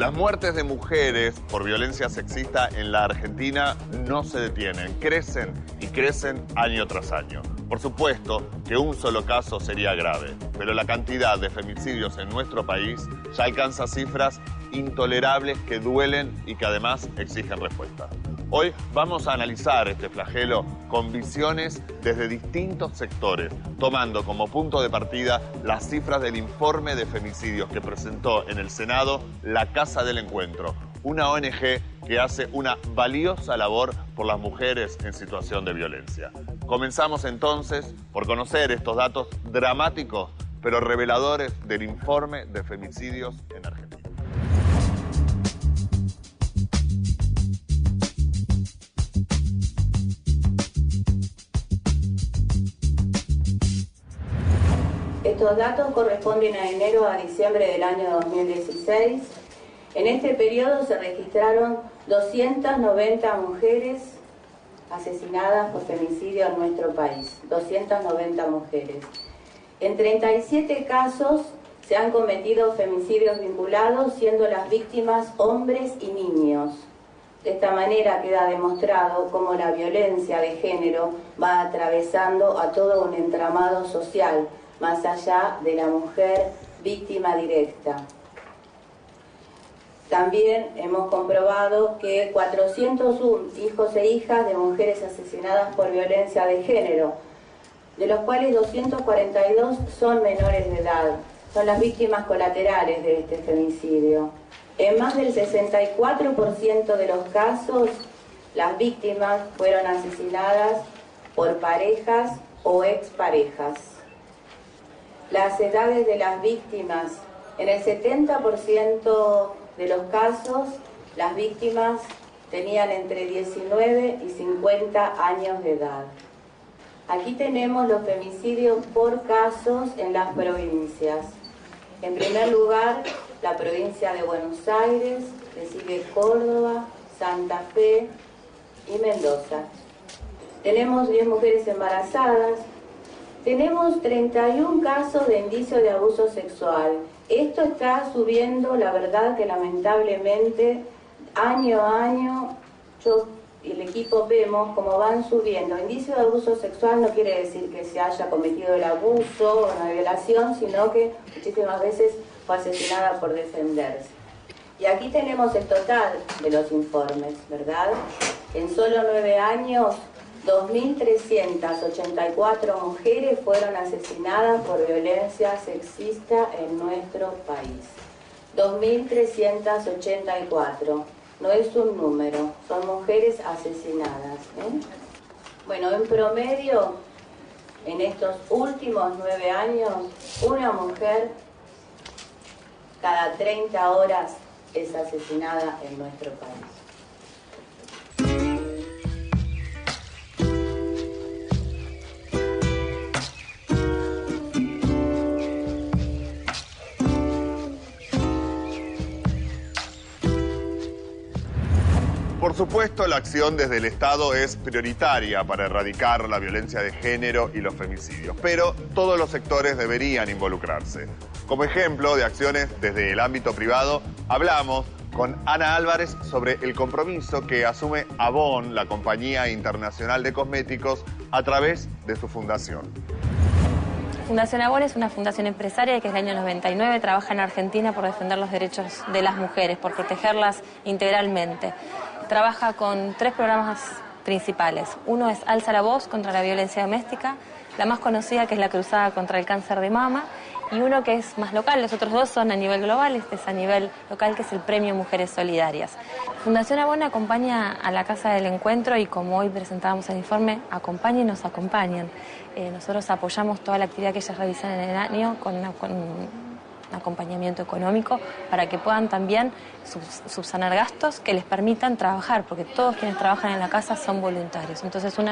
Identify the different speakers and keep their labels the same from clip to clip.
Speaker 1: Las muertes de mujeres por violencia sexista en la Argentina no se detienen, crecen y crecen año tras año. Por supuesto que un solo caso sería grave, pero la cantidad de femicidios en nuestro país ya alcanza cifras intolerables que duelen y que además exigen respuesta. Hoy vamos a analizar este flagelo con visiones desde distintos sectores, tomando como punto de partida las cifras del informe de femicidios que presentó en el Senado la Casa del Encuentro, una ONG que hace una valiosa labor por las mujeres en situación de violencia. Comenzamos entonces por conocer estos datos dramáticos, pero reveladores del informe de femicidios en Argentina.
Speaker 2: Estos datos corresponden a enero a diciembre del año 2016. En este periodo se registraron 290 mujeres asesinadas por femicidio en nuestro país. 290 mujeres. En 37 casos se han cometido femicidios vinculados, siendo las víctimas hombres y niños. De esta manera queda demostrado cómo la violencia de género va atravesando a todo un entramado social, más allá de la mujer víctima directa. También hemos comprobado que 401 hijos e hijas de mujeres asesinadas por violencia de género, de los cuales 242 son menores de edad, son las víctimas colaterales de este femicidio. En más del 64% de los casos, las víctimas fueron asesinadas por parejas o exparejas. Las edades de las víctimas, en el 70% de los casos, las víctimas tenían entre 19 y 50 años de edad. Aquí tenemos los femicidios por casos en las provincias. En primer lugar, la provincia de Buenos Aires, le sigue Córdoba, Santa Fe y Mendoza. Tenemos 10 mujeres embarazadas. Tenemos 31 casos de indicio de abuso sexual. Esto está subiendo, la verdad que lamentablemente, año a año, yo y el equipo vemos cómo van subiendo. Indicio de abuso sexual no quiere decir que se haya cometido el abuso o una violación, sino que muchísimas veces fue asesinada por defenderse. Y aquí tenemos el total de los informes, ¿verdad? En solo 9 años, 2.384 mujeres fueron asesinadas por violencia sexista en nuestro país. 2.384. No es un número, son mujeres asesinadas. Bueno, en promedio, en estos últimos 9 años, una mujer cada 30 horas es asesinada en nuestro país.
Speaker 1: Por supuesto, la acción desde el Estado es prioritaria para erradicar la violencia de género y los femicidios, pero todos los sectores deberían involucrarse. Como ejemplo de acciones desde el ámbito privado, hablamos con Ana Álvarez sobre el compromiso que asume Avon, la compañía internacional de cosméticos, a través de su fundación.
Speaker 3: Fundación Avon es una fundación empresaria que desde el año 99 trabaja en Argentina por defender los derechos de las mujeres, por protegerlas integralmente. Trabaja con 3 programas principales. Uno es Alza la Voz contra la violencia doméstica, la más conocida que es la Cruzada contra el Cáncer de Mama, y uno que es más local. Los otros 2 son a nivel global, este es a nivel local, que es el Premio Mujeres Solidarias. Fundación Avon acompaña a la Casa del Encuentro y, como hoy presentábamos el informe, acompaña y nos acompañan. Nosotros apoyamos toda la actividad que ellas realizan en el año con un acompañamiento económico para que puedan también subsanar gastos que les permitan trabajar, porque todos quienes trabajan en la casa son voluntarios. Entonces, un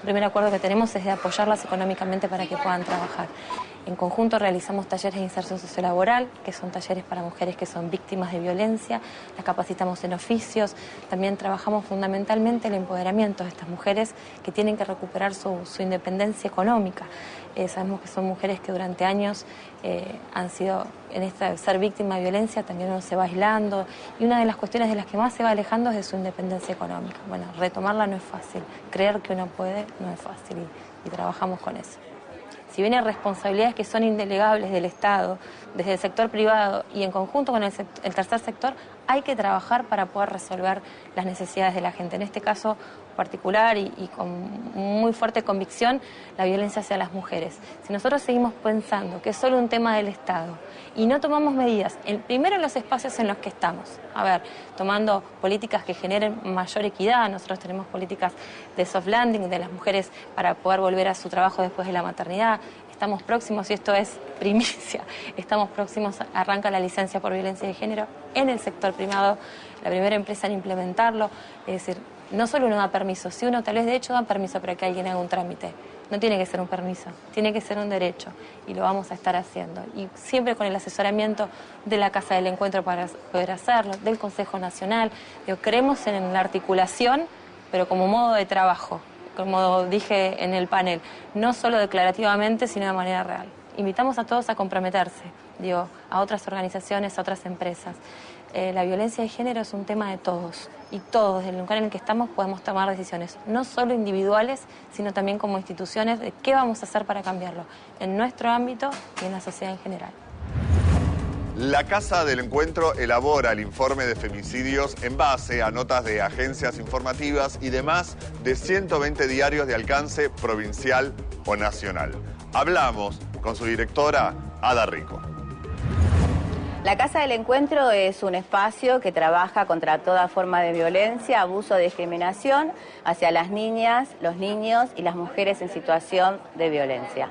Speaker 3: primer acuerdo que tenemos es de apoyarlas económicamente para que puedan trabajar. En conjunto realizamos talleres de inserción sociolaboral, que son talleres para mujeres que son víctimas de violencia, las capacitamos en oficios, también trabajamos fundamentalmente el empoderamiento de estas mujeres que tienen que recuperar su independencia económica. Sabemos que son mujeres que durante años han sido, en esta ser víctima de violencia también uno se va aislando, y una de las cuestiones de las que más se va alejando es de su independencia económica. Bueno, retomarla no es fácil, creer que uno puede no es fácil y trabajamos con eso. Si bien hay responsabilidades que son indelegables del Estado, desde el sector privado y en conjunto con el tercer sector, hay que trabajar para poder resolver las necesidades de la gente. En este caso particular y con muy fuerte convicción, la violencia hacia las mujeres. Si nosotros seguimos pensando que es solo un tema del Estado y no tomamos medidas, primero en los espacios en los que estamos, tomando políticas que generen mayor equidad, nosotros tenemos políticas de soft landing de las mujeres para poder volver a su trabajo después de la maternidad. Estamos próximos, y esto es primicia, estamos próximos, arranca la licencia por violencia de género en el sector privado, la primera empresa en implementarlo. Es decir, no solo uno da permiso, si uno tal vez de hecho da permiso para que alguien haga un trámite, no tiene que ser un permiso, tiene que ser un derecho, y lo vamos a estar haciendo. Y siempre con el asesoramiento de la Casa del Encuentro para poder hacerlo, del Consejo Nacional. Creemos en la articulación, pero como modo de trabajo, como dije en el panel, no solo declarativamente, sino de manera real. Invitamos a todos a comprometerse, a otras organizaciones, a otras empresas. La violencia de género es un tema de todos, y todos, desde el lugar en el que estamos, podemos tomar decisiones, no solo individuales, sino también como instituciones, de qué vamos a hacer para cambiarlo, en nuestro ámbito y en la sociedad en general.
Speaker 1: La Casa del Encuentro elabora el informe de femicidios en base a notas de agencias informativas y de más de 120 diarios de alcance provincial o nacional. Hablamos con su directora, Ada Rico.
Speaker 2: La Casa del Encuentro es un espacio que trabaja contra toda forma de violencia, abuso o discriminación hacia las niñas, los niños y las mujeres en situación de violencia.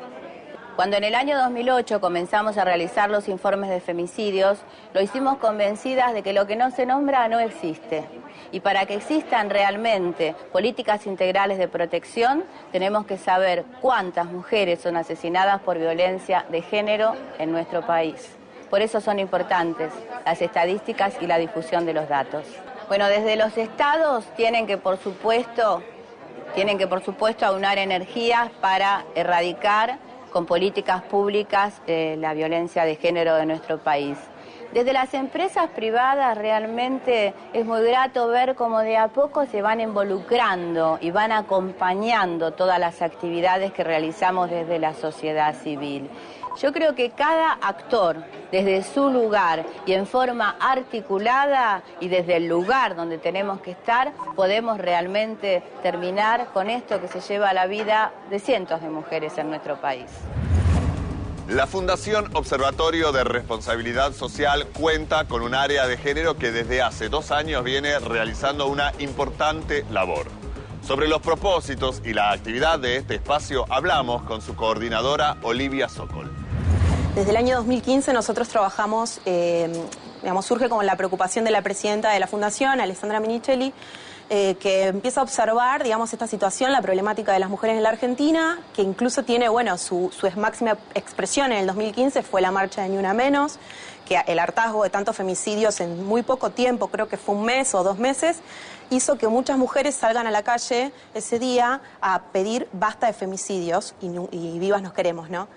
Speaker 2: Cuando en el año 2008 comenzamos a realizar los informes de femicidios, lo hicimos convencidas de que lo que no se nombra no existe. Y para que existan realmente políticas integrales de protección, tenemos que saber cuántas mujeres son asesinadas por violencia de género en nuestro país. Por eso son importantes las estadísticas y la difusión de los datos. Bueno, desde los estados tienen que por supuesto aunar energías para erradicar con políticas públicas la violencia de género de nuestro país. Desde las empresas privadas realmente es muy grato ver cómo de a poco se van involucrando y van acompañando todas las actividades que realizamos desde la sociedad civil. Yo creo que cada actor, desde su lugar y en forma articulada y desde el lugar donde tenemos que estar, podemos realmente terminar con esto que se lleva la vida de cientos de mujeres en nuestro país.
Speaker 1: La Fundación Observatorio de Responsabilidad Social cuenta con un área de género que desde hace 2 años viene realizando una importante labor. Sobre los propósitos y la actividad de este espacio hablamos con su coordinadora, Olivia Sokol.
Speaker 4: Desde el año 2015 nosotros trabajamos, surge como la preocupación de la presidenta de la Fundación, Alessandra Minichelli, que empieza a observar, esta situación, la problemática de las mujeres en la Argentina, que incluso tiene, su máxima expresión en el 2015 fue la marcha de Ni Una Menos, que el hartazgo de tantos femicidios en muy poco tiempo, creo que fue 1 mes o 2 meses, hizo que muchas mujeres salgan a la calle ese día a pedir basta de femicidios y vivas nos queremos, ¿no?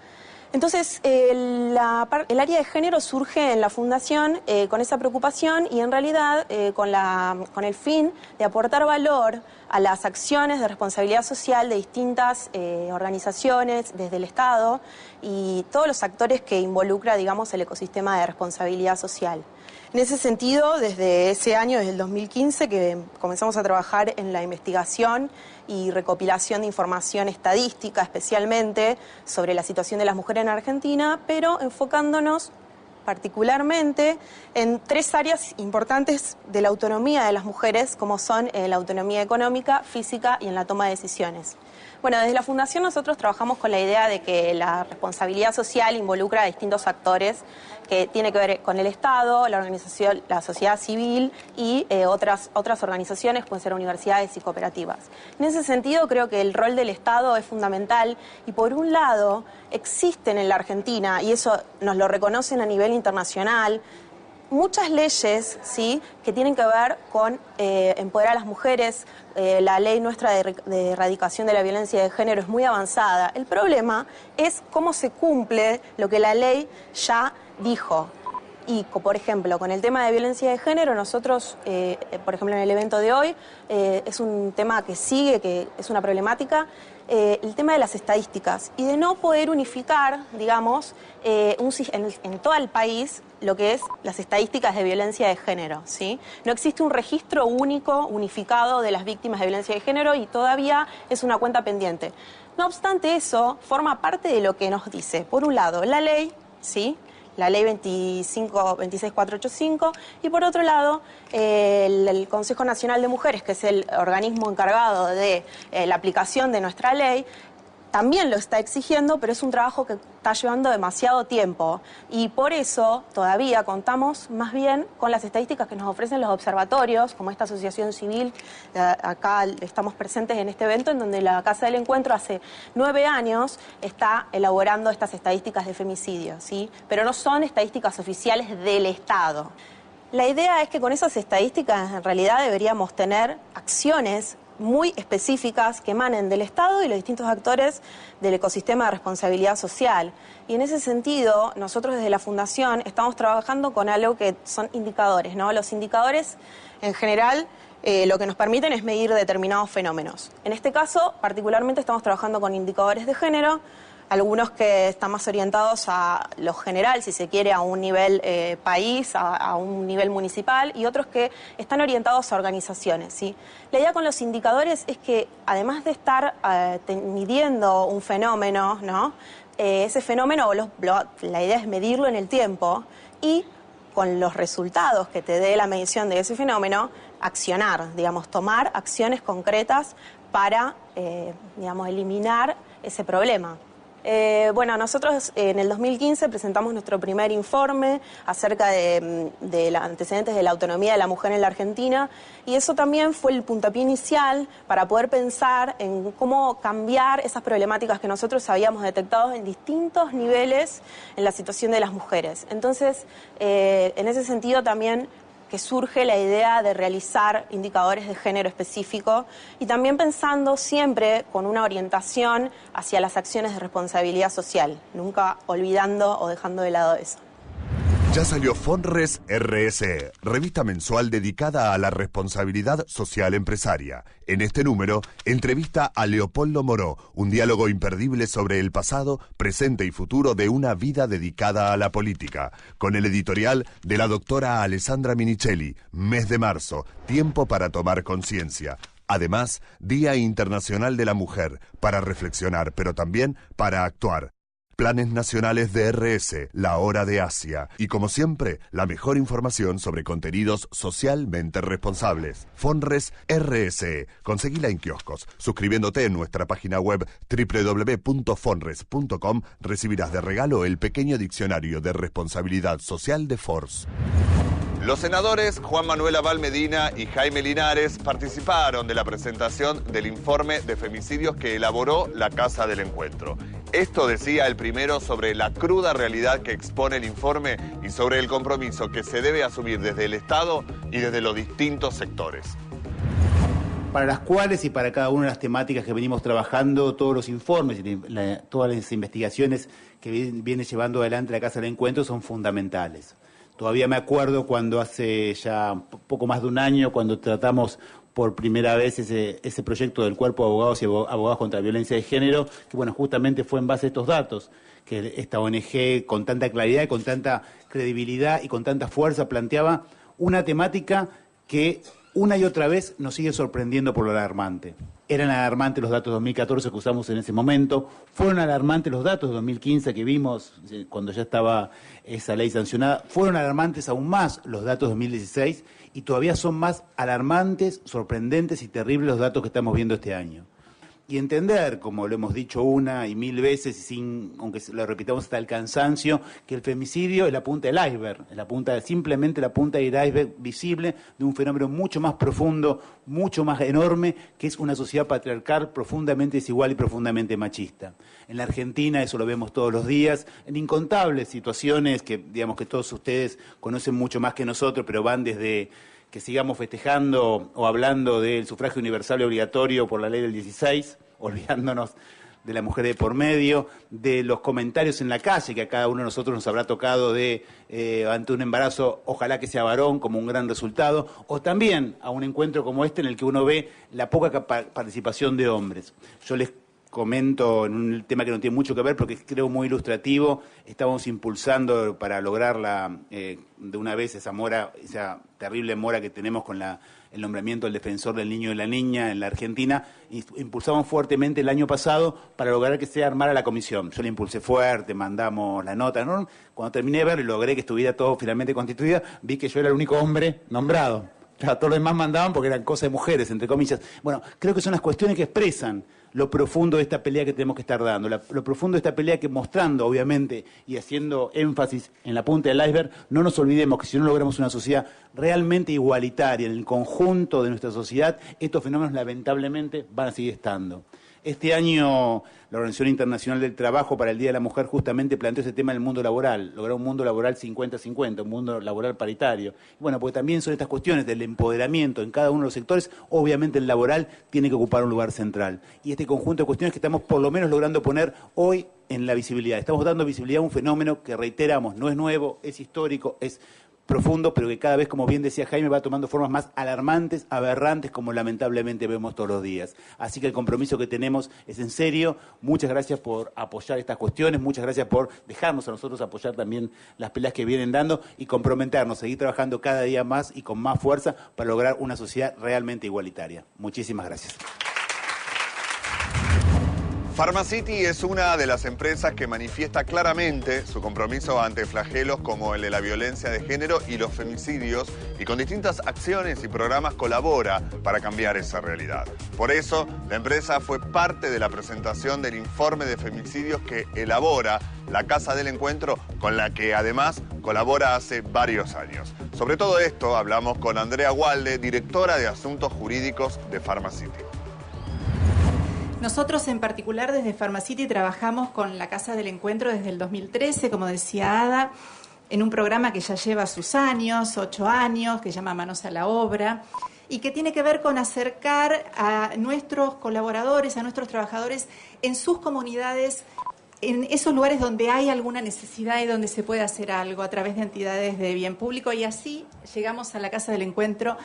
Speaker 4: Entonces, el área de género surge en la Fundación con esa preocupación y en realidad con el fin de aportar valor a las acciones de responsabilidad social de distintas organizaciones desde el Estado y todos los actores que involucra, el ecosistema de responsabilidad social. En ese sentido, desde ese año, desde el 2015, que comenzamos a trabajar en la investigación y recopilación de información estadística, especialmente sobre la situación de las mujeres en Argentina, pero enfocándonos particularmente en 3 áreas importantes de la autonomía de las mujeres, como son la autonomía económica, física y en la toma de decisiones. Bueno, desde la Fundación nosotros trabajamos con la idea de que la responsabilidad social involucra a distintos actores que tiene que ver con el Estado, la organización, la sociedad civil y otras organizaciones, pueden ser universidades y cooperativas. En ese sentido, creo que el rol del Estado es fundamental y, por un lado, existen en la Argentina, y eso nos lo reconocen a nivel internacional, muchas leyes, ¿sí?, que tienen que ver con empoderar a las mujeres. La ley nuestra de erradicación de la violencia de género es muy avanzada. El problema es cómo se cumple lo que la ley ya dijo. Y, por ejemplo, con el tema de violencia de género, nosotros, por ejemplo, en el evento de hoy, es un tema que sigue, que es una problemática, el tema de las estadísticas y de no poder unificar, digamos, en todo el país lo que es las estadísticas de violencia de género, ¿sí? No existe un registro único, unificado de las víctimas de violencia de género y todavía es una cuenta pendiente. No obstante, eso forma parte de lo que nos dice, por un lado, la ley, ¿sí?, la ley 26485, y por otro lado, el Consejo Nacional de Mujeres, que es el organismo encargado de la aplicación de nuestra ley, también lo está exigiendo, pero es un trabajo que está llevando demasiado tiempo y por eso todavía contamos más bien con las estadísticas que nos ofrecen los observatorios, como esta asociación civil. Acá estamos presentes en este evento en donde la Casa del Encuentro hace 9 años está elaborando estas estadísticas de femicidio, ¿sí? Pero no son estadísticas oficiales del Estado. La idea es que con esas estadísticas en realidad deberíamos tener acciones muy específicas que emanen del Estado y los distintos actores del ecosistema de responsabilidad social. Y en ese sentido, nosotros desde la Fundación estamos trabajando con algo que son indicadores, ¿no? Los indicadores, en general, lo que nos permiten es medir determinados fenómenos. En este caso, particularmente, estamos trabajando con indicadores de género, algunos que están más orientados a lo general, si se quiere, a un nivel país, a un nivel municipal, y otros que están orientados a organizaciones, ¿sí? La idea con los indicadores es que, además de estar midiendo un fenómeno, ¿no?, ese fenómeno, la idea es medirlo en el tiempo y, con los resultados que te dé la medición de ese fenómeno, accionar, digamos, tomar acciones concretas para, digamos, eliminar ese problema. Bueno, nosotros en el 2015 presentamos nuestro primer informe acerca de los antecedentes de la autonomía de la mujer en la Argentina, y eso también fue el puntapié inicial para poder pensar en cómo cambiar esas problemáticas que nosotros habíamos detectado en distintos niveles en la situación de las mujeres. Entonces, en ese sentido también que surge la idea de realizar indicadores de género específico y también pensando siempre con una orientación hacia las acciones de responsabilidad social, nunca olvidando o dejando de lado eso.
Speaker 5: Ya salió Fonres RSE, revista mensual dedicada a la responsabilidad social empresaria. En este número, entrevista a Leopoldo Moró, un diálogo imperdible sobre el pasado, presente y futuro de una vida dedicada a la política, con el editorial de la doctora Alessandra Minichelli, mes de marzo, tiempo para tomar conciencia. Además, Día Internacional de la Mujer, para reflexionar, pero también para actuar. Planes nacionales de RS, la hora de Asia. Y como siempre, la mejor información sobre contenidos socialmente responsables. Fonres RSE. Conseguila en kioscos. Suscribiéndote en nuestra página web www.fonres.com, recibirás de regalo el pequeño diccionario de responsabilidad social de Force.
Speaker 1: Los senadores Juan Manuel Abal Medina y Jaime Linares participaron de la presentación del informe de femicidios que elaboró la Casa del Encuentro. Esto decía el primero sobre la cruda realidad que expone el informe y sobre el compromiso que se debe asumir desde el Estado y desde los distintos sectores.
Speaker 6: Para las cuales y para cada una de las temáticas que venimos trabajando, todos los informes y todas las investigaciones que viene llevando adelante la Casa del Encuentro son fundamentales. Todavía me acuerdo cuando hace ya poco más de un año, cuando tratamos por primera vez ese proyecto del Cuerpo de Abogados y Abogadas contra la Violencia de Género, que bueno, justamente fue en base a estos datos que esta ONG con tanta claridad, con tanta credibilidad y con tanta fuerza planteaba una temática que una y otra vez nos sigue sorprendiendo por lo alarmante. Eran alarmantes los datos de 2014 que usamos en ese momento, fueron alarmantes los datos de 2015 que vimos cuando ya estaba esa ley sancionada, fueron alarmantes aún más los datos de 2016 y todavía son más alarmantes, sorprendentes y terribles los datos que estamos viendo este año. Y entender, como lo hemos dicho una y mil veces, aunque lo repitamos hasta el cansancio, que el femicidio es la punta del iceberg, simplemente la punta del iceberg visible de un fenómeno mucho más profundo, mucho más enorme, que es una sociedad patriarcal profundamente desigual y profundamente machista. En la Argentina eso lo vemos todos los días, en incontables situaciones que, digamos, que todos ustedes conocen mucho más que nosotros, pero van desde que sigamos festejando o hablando del sufragio universal y obligatorio por la ley del 16, olvidándonos de la mujer de por medio, de los comentarios en la calle que a cada uno de nosotros nos habrá tocado de ante un embarazo, ojalá que sea varón como un gran resultado, o también a un encuentro como este en el que uno ve la poca participación de hombres. Yo les comento en un tema que no tiene mucho que ver porque creo muy ilustrativo, estamos impulsando para lograr de una vez esa terrible mora que tenemos con el nombramiento del defensor del niño y la niña en la Argentina. Impulsamos fuertemente el año pasado para lograr que se armara la comisión. Yo la impulsé fuerte, mandamos la nota, ¿no? Cuando terminé de ver y logré que estuviera todo finalmente constituido, vi que yo era el único hombre nombrado. Claro, todos los demás mandaban porque eran cosas de mujeres, entre comillas. Bueno, creo que son las cuestiones que expresan lo profundo de esta pelea que tenemos que estar dando, lo profundo de esta pelea que mostrando, obviamente, y haciendo énfasis en la punta del iceberg, no nos olvidemos que si no logramos una sociedad realmente igualitaria en el conjunto de nuestra sociedad, estos fenómenos lamentablemente van a seguir estando. Este año la Organización Internacional del Trabajo para el Día de la Mujer justamente planteó ese tema en el mundo laboral, lograr un mundo laboral 50-50, un mundo laboral paritario. Bueno, porque también son estas cuestiones del empoderamiento en cada uno de los sectores, obviamente el laboral tiene que ocupar un lugar central. Y este conjunto de cuestiones que estamos por lo menos logrando poner hoy en la visibilidad. Estamos dando visibilidad a un fenómeno que, reiteramos, no es nuevo, es histórico, es profundo, pero que cada vez, como bien decía Jaime, va tomando formas más alarmantes, aberrantes, como lamentablemente vemos todos los días. Así que el compromiso que tenemos es en serio. Muchas gracias por apoyar estas cuestiones, muchas gracias por dejarnos a nosotros apoyar también las peleas que vienen dando y comprometernos, seguir trabajando cada día más y con más fuerza para lograr una sociedad realmente igualitaria. Muchísimas gracias.
Speaker 1: Pharmacity es una de las empresas que manifiesta claramente su compromiso ante flagelos como el de la violencia de género y los femicidios, y con distintas acciones y programas colabora para cambiar esa realidad. Por eso, la empresa fue parte de la presentación del informe de femicidios que elabora la Casa del Encuentro, con la que además colabora hace varios años. Sobre todo esto hablamos con Andrea Walde, directora de Asuntos Jurídicos de Pharmacity.
Speaker 7: Nosotros en particular desde Pharmacity trabajamos con la Casa del Encuentro desde el 2013, como decía Ada, en un programa que ya lleva sus años, 8 años, que se llama Manos a la Obra, y que tiene que ver con acercar a nuestros colaboradores, a nuestros trabajadores en sus comunidades, en esos lugares donde hay alguna necesidad y donde se puede hacer algo a través de entidades de bien público, y así llegamos a la Casa del Encuentro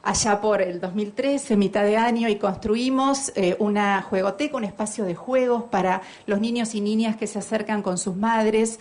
Speaker 7: allá por el 2013, mitad de año, y construimos una juegoteca, un espacio de juegos para los niños y niñas que se acercan con sus madres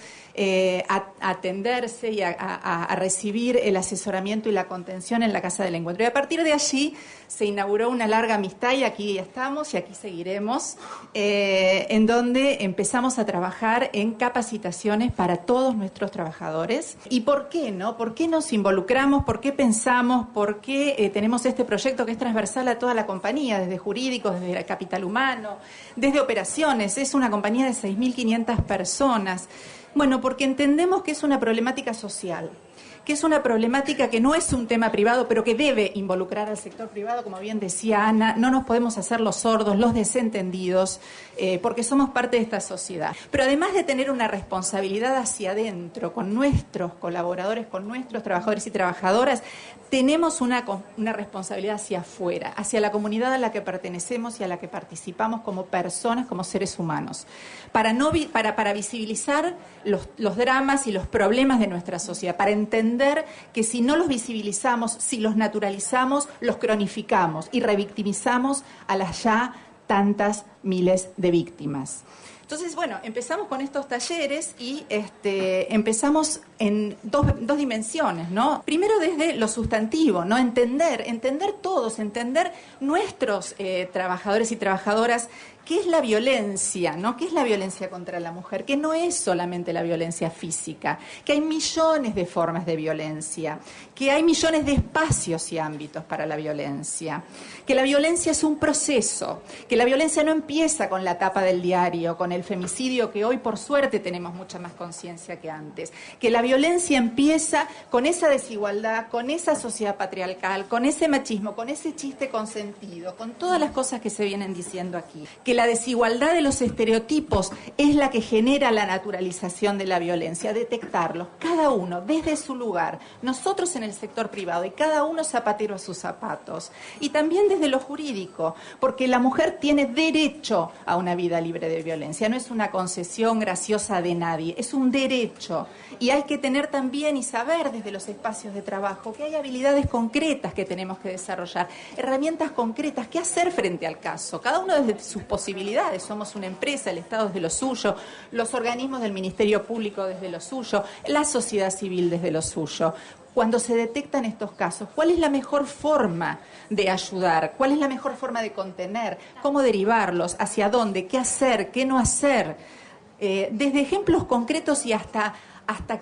Speaker 7: a atenderse y a recibir el asesoramiento y la contención en la Casa del Encuentro. Y a partir de allí se inauguró una larga amistad, y aquí estamos y aquí seguiremos, en donde empezamos a trabajar en capacitaciones para todos nuestros trabajadores. ¿Y por qué no? ¿Por qué nos involucramos? ¿Por qué pensamos? ¿Por qué tenemos este proyecto que es transversal a toda la compañía, desde jurídicos, desde el capital humano, desde operaciones? Es una compañía de 6.500 personas. Bueno, porque entendemos que es una problemática social, que es una problemática que no es un tema privado, pero que debe involucrar al sector privado, como bien decía Ana. No nos podemos hacer los sordos, los desentendidos, porque somos parte de esta sociedad. Pero además de tener una responsabilidad hacia adentro, con nuestros colaboradores, con nuestros trabajadores y trabajadoras, tenemos una responsabilidad hacia afuera, hacia la comunidad a la que pertenecemos y a la que participamos como personas, como seres humanos, para visibilizar los dramas y los problemas de nuestra sociedad, para entender que si no los visibilizamos, si los naturalizamos, los cronificamos y revictimizamos a las ya tantas miles de víctimas. Entonces, bueno, empezamos con estos talleres y empezamos en dos dimensiones, ¿no? Primero desde lo sustantivo, ¿no? Entender todos, entender nuestros trabajadores y trabajadoras qué es la violencia, ¿no? ¿Qué es la violencia contra la mujer? Que no es solamente la violencia física, que hay millones de formas de violencia, que hay millones de espacios y ámbitos para la violencia, que la violencia es un proceso, que la violencia no empieza con la tapa del diario, con el femicidio, que hoy por suerte tenemos mucha más conciencia que antes, que la violencia empieza con esa desigualdad, con esa sociedad patriarcal, con ese machismo, con ese chiste consentido, con todas las cosas que se vienen diciendo aquí, que la desigualdad de los estereotipos es la que genera la naturalización de la violencia, detectarlos, cada uno desde su lugar, nosotros en el sector privado y cada uno zapatero a sus zapatos, y también desde lo jurídico, porque la mujer tiene derecho a una vida libre de violencia, no es una concesión graciosa de nadie, es un derecho, y hay que tener también y saber desde los espacios de trabajo que hay habilidades concretas que tenemos que desarrollar, herramientas concretas, qué hacer frente al caso, cada uno desde sus posibilidades, somos una empresa, el Estado desde lo suyo, los organismos del Ministerio Público desde lo suyo, la sociedad civil desde lo suyo. Cuando se detectan estos casos, ¿cuál es la mejor forma de ayudar? ¿Cuál es la mejor forma de contener? ¿Cómo derivarlos? ¿Hacia dónde? ¿Qué hacer? ¿Qué no hacer? Desde ejemplos concretos y hasta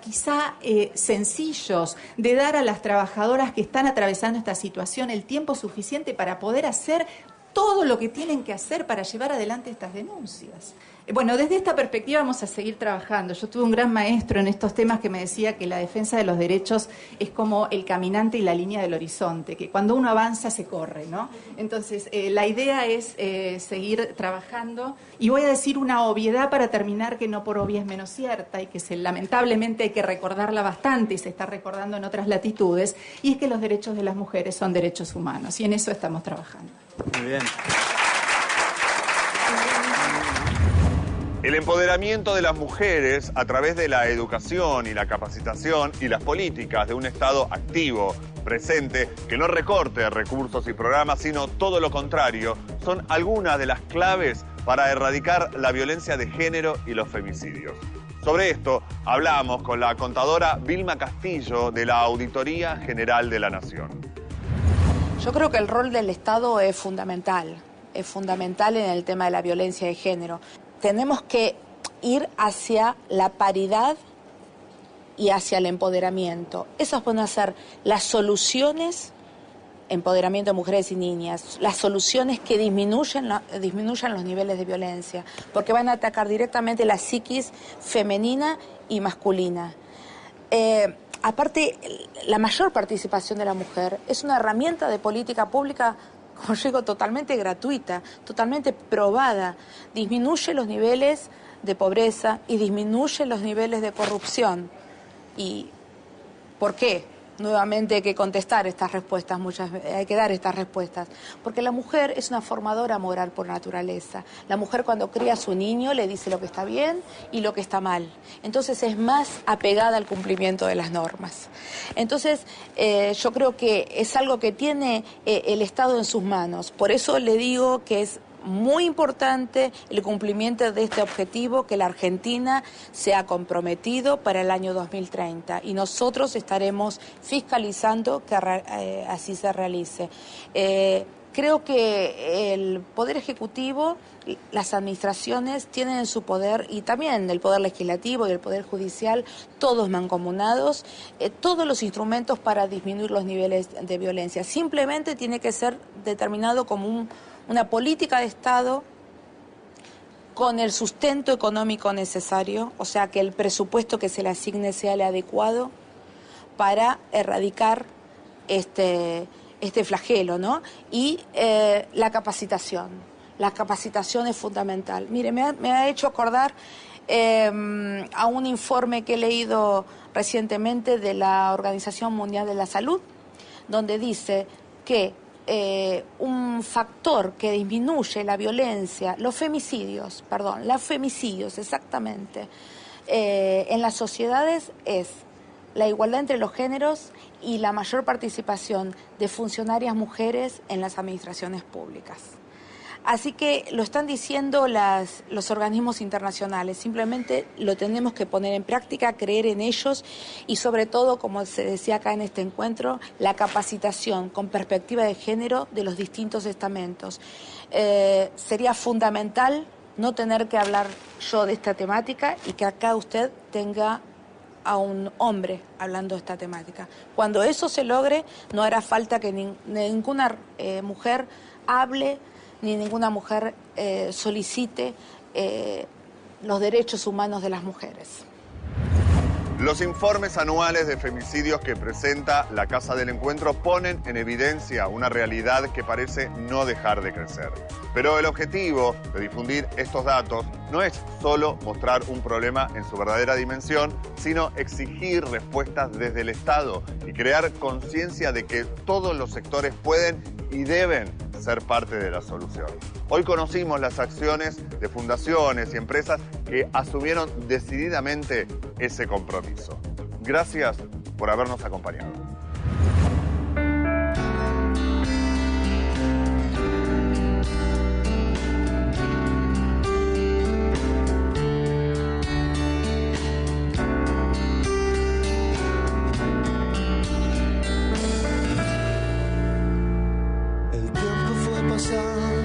Speaker 7: quizá sencillos, de dar a las trabajadoras que están atravesando esta situación el tiempo suficiente para poder hacer todo lo que tienen que hacer para llevar adelante estas denuncias. Bueno, desde esta perspectiva vamos a seguir trabajando. Yo tuve un gran maestro en estos temas que me decía que la defensa de los derechos es como el caminante y la línea del horizonte, que cuando uno avanza se corre, ¿no? Entonces, la idea es seguir trabajando. Y voy a decir una obviedad para terminar, que no por obvia es menos cierta y que lamentablemente hay que recordarla bastante y se está recordando en otras latitudes, y es que los derechos de las mujeres son derechos humanos, y en eso estamos trabajando.
Speaker 6: Muy bien.
Speaker 1: El empoderamiento de las mujeres a través de la educación y la capacitación y las políticas de un Estado activo, presente, que no recorte recursos y programas, sino todo lo contrario, son algunas de las claves para erradicar la violencia de género y los femicidios. Sobre esto hablamos con la contadora Vilma Castillo de la Auditoría General de la Nación.
Speaker 8: Yo creo que el rol del Estado es fundamental en el tema de la violencia de género. Tenemos que ir hacia la paridad y hacia el empoderamiento. Esas van a ser las soluciones, empoderamiento de mujeres y niñas, las soluciones que disminuyan los niveles de violencia, porque van a atacar directamente la psiquis femenina y masculina. Aparte, la mayor participación de la mujer es una herramienta de política pública, como yo digo, totalmente gratuita, totalmente probada. Disminuye los niveles de pobreza y disminuye los niveles de corrupción. ¿Y por qué? Nuevamente hay que contestar estas respuestas, hay que dar estas respuestas. Porque la mujer es una formadora moral por naturaleza. La mujer cuando cría a su niño le dice lo que está bien y lo que está mal. Entonces es más apegada al cumplimiento de las normas. Entonces yo creo que es algo que tiene el Estado en sus manos. Por eso le digo que es muy importante el cumplimiento de este objetivo que la Argentina se ha comprometido para el año 2030 y nosotros estaremos fiscalizando que así se realice. Creo que el Poder Ejecutivo, las administraciones tienen en su poder, y también el Poder Legislativo y el Poder Judicial, todos mancomunados, todos los instrumentos para disminuir los niveles de violencia. Simplemente tiene que ser determinado como una política de Estado con el sustento económico necesario, o sea, que el presupuesto que se le asigne sea el adecuado para erradicar este flagelo, ¿no? Y la capacitación es fundamental. Mire, me ha hecho acordar a un informe que he leído recientemente de la Organización Mundial de la Salud, donde dice que un factor que disminuye la violencia, los femicidios exactamente, en las sociedades es la igualdad entre los géneros y la mayor participación de funcionarias mujeres en las administraciones públicas. Así que lo están diciendo los organismos internacionales, simplemente lo tenemos que poner en práctica, creer en ellos y sobre todo, como se decía acá en este encuentro, la capacitación con perspectiva de género de los distintos estamentos. Sería fundamental no tener que hablar yo de esta temática y que acá usted tenga a un hombre hablando de esta temática. Cuando eso se logre, no hará falta que ninguna mujer hable ni ninguna mujer solicite los derechos humanos de las mujeres.
Speaker 1: Los informes anuales de femicidios que presenta la Casa del Encuentro ponen en evidencia una realidad que parece no dejar de crecer. Pero el objetivo de difundir estos datos no es solo mostrar un problema en su verdadera dimensión, sino exigir respuestas desde el Estado y crear conciencia de que todos los sectores pueden y deben ser parte de la solución. Hoy conocimos las acciones de fundaciones y empresas que asumieron decididamente ese compromiso. Gracias por habernos acompañado.
Speaker 9: El tiempo fue pasando